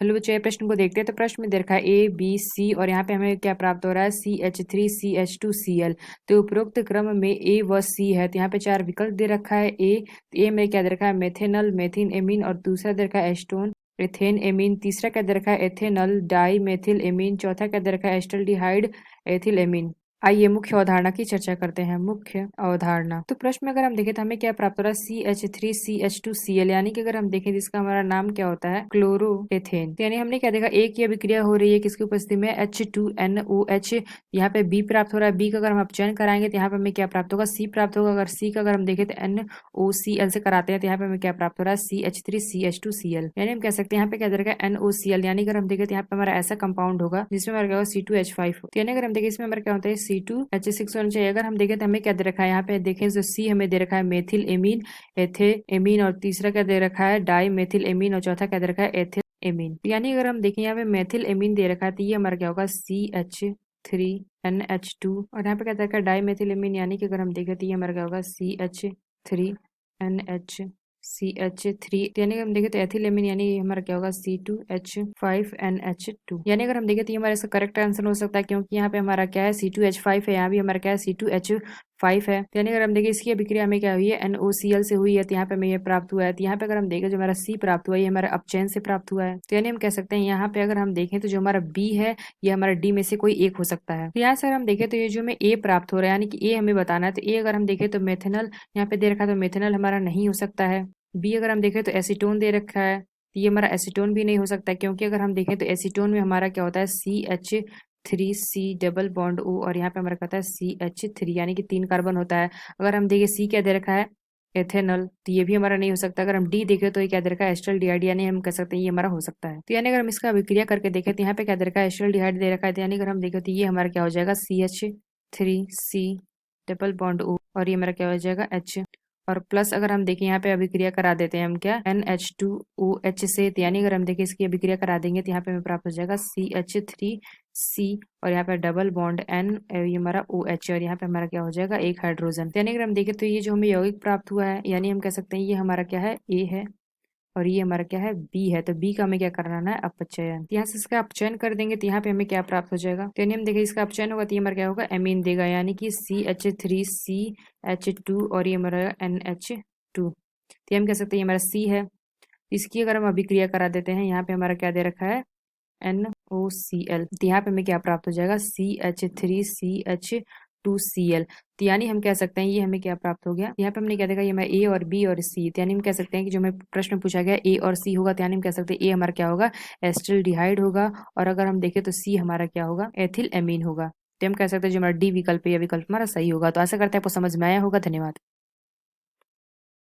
Hello बच्चों, ये प्रश्न को देखते हैं। तो प्रश्न में दे रखा है ए बी सी और यहाँ पे हमें क्या प्राप्त हो रहा है CH3CH2Cl। तो उपरोक्त क्रम में ए व सी है। तो यहाँ पे 4 विकल्प दे रखा है। ए में क्या दे रखा है मेथेनल मेथिन एमीन, और दूसरा दे रखा है एस्टोन एथेन एमीन, तीसरा क्या दे रखा है एथेनल डाई मेथिल एमीन, चौथा क्या दे रखा है एस्टल्डिहाइड एथिल एमीन। आइए मुख्य अवधारणा की चर्चा करते हैं। मुख्य अवधारणा, तो प्रश्न में अगर हम देखें तो हमें क्या प्राप्त हो रहा है CH3CH2Cl, यानी कि अगर हम देखें तो इसका हमारा नाम क्या होता है क्लोरोएथेन। तो यानी हमने क्या देखा, एक ही अभिक्रिया हो रही है किसकी उपस्थिति में H2NOH। यहाँ पे बी प्राप्त हो रहा है। बी का अगर हम अपचयन कराएंगे तो यहाँ पे हमें क्या प्राप्त होगा, सी प्राप्त होगा। अगर सी का अगर हम देखें तो NOCl से कराते हैं तो यहाँ पे हमें क्या प्राप्त हो रहा है CH3CH2Cl। यानी हम कह सकते हैं यहाँ पे क्या दे रखा है NOCl, यानी अगर हम देखें तो यहाँ पे हमारा ऐसा कंपाउंड होगा जिसमें हमारा क्या होगा C2H5। तो यानी अगर हम देखें इसमें हमारा क्या होता है C2H6 होना चाहिए। अगर हम देखें तो हमें क्या दे रखा है, यहाँ पे देखें तो सी हमें दे रखा है मेथिल एमीन एथे एमीन, और तीसरा क्या दे रखा है डाई मेथिल एमीन, और चौथा क्या दे रखा है एथिल एमीन। यानी अगर हम देखें यहाँ पे मेथिल एमीन दे रखा है तो ये हमारा क्या होगा CH3NH2, और यहाँ पे क्या दे रखा है डाई मेथिल एमीन, यानी कि अगर हम देखें तो ये हमारा क्या होगा CH3NH CH3। यानी अगर हम देखें तो एथिल एमीन, यानी ये हमारा क्या होगा C2H5NH2। यानी अगर हम देखें तो ये हमारा इसका करेक्ट आंसर हो सकता है, क्योंकि यहाँ पे हमारा क्या है C2H5 है, यहाँ भी हमारा क्या है C2H5 है। तो यानी अगर हम देखें इसकी अभिक्रिया हमें क्या हुई है NOCl से हुई है, तो यहाँ पे हमें ये प्राप्त हुआ है। तो यहाँ पे अगर हम देखें जो हमारा C प्राप्त हुआ है ये हमारा अपचयन से प्राप्त हुआ है। तो यानी हम कह सकते हैं यहाँ पे अगर हम देखें तो जो हमारा B है ये हमारा D में से कोई एक हो सकता है। तो यहाँ से अगर हम देखें तो ये जो हमें A प्राप्त हो रहा है, यानी कि A हमें बताना है, तो A अगर हम देखें तो मेथेनल यहाँ पे दे रखा है, तो मेथेनल हमारा नहीं हो सकता है। बी अगर हम देखें तो एसीटोन दे रखा है, तो ये हमारा एसीटोन भी नहीं हो सकता है, क्योंकि अगर हम देखें तो एसीटोन में हमारा क्या होता है CH3C डबल बॉन्ड O, और यहाँ पे हमारा कहता है CH3, यानी कि 3 कार्बन होता है। अगर हम देखें सी क्या दे रखा है एथेनल, तो ये भी हमारा नहीं हो सकता। अगर हम डी देखें तो ये क्या दे रखा है एस्टल्डिहाइड, यानी हम कह सकते हैं ये हमारा हो सकता है। तो यानी अगर हम इसका अभिक्रिया करके देखें तो यहाँ पे क्या दे रखा है एस्टल्डिहाइड दे रखा है, तो यानी अगर हम देखें तो ये हमारा क्या हो जाएगा CH3C डबल बॉन्ड O, और ये हमारा क्या हो जाएगा H। और प्लस अगर हम देखें यहाँ पे अभिक्रिया करा देते हैं हम क्या NH2OH से, तो यानी अगर हम देखें इसकी अभिक्रिया करा देंगे तो यहाँ पे हमें प्राप्त हो जाएगा CH3C, और यहाँ पे डबल बॉन्ड N, ये हमारा OH, और यहाँ पे हमारा क्या हो जाएगा एक हाइड्रोजन। तो यानी अगर हम देखें तो ये जो हमें यौगिक प्राप्त हुआ है, यानी हम कह सकते हैं ये हमारा क्या है A है, और ये हमारा क्या है बी है। तो बी का हमें क्या करना है अपचयन। तो यहाँ से इसका अपचयन कर देंगे तो यहाँ पे हमें क्या प्राप्त हो जाएगा, तो यानी हम देखें इसका अपचयन होगा तो ये हमारा क्या होगा एमीन देगा, यानी कि CH3CH2, और ये हमारा NH2। तो हम कह सकते हैं ये हमारा सी है। इसकी अगर हम अभिक्रिया करा देते हैं, यहाँ पे हमारा क्या दे रखा है NOCl, तो यहाँ पे हमें क्या प्राप्त हो जाएगा CH3CH2Cl। तो यानी हम कह सकते हैं ये हमें क्या प्राप्त हो गया, यहाँ पे हमने क्या देखा ये हमें A और B और C। तो यानी हम कह सकते हैं कि जो हमें प्रश्न पूछा गया A और C होगा, तो यानी हम कह सकते हैं A हमारा क्या होगा एस्टल्डिहाइड होगा, और अगर हम देखें तो C हमारा क्या होगा एथिल एमीन होगा। तो हम कह सकते हैं जो हमारा डी विकल्प है यह विकल्प हमारा सही होगा। तो आशा करते हैं आपको समझ में आया होगा। धन्यवाद।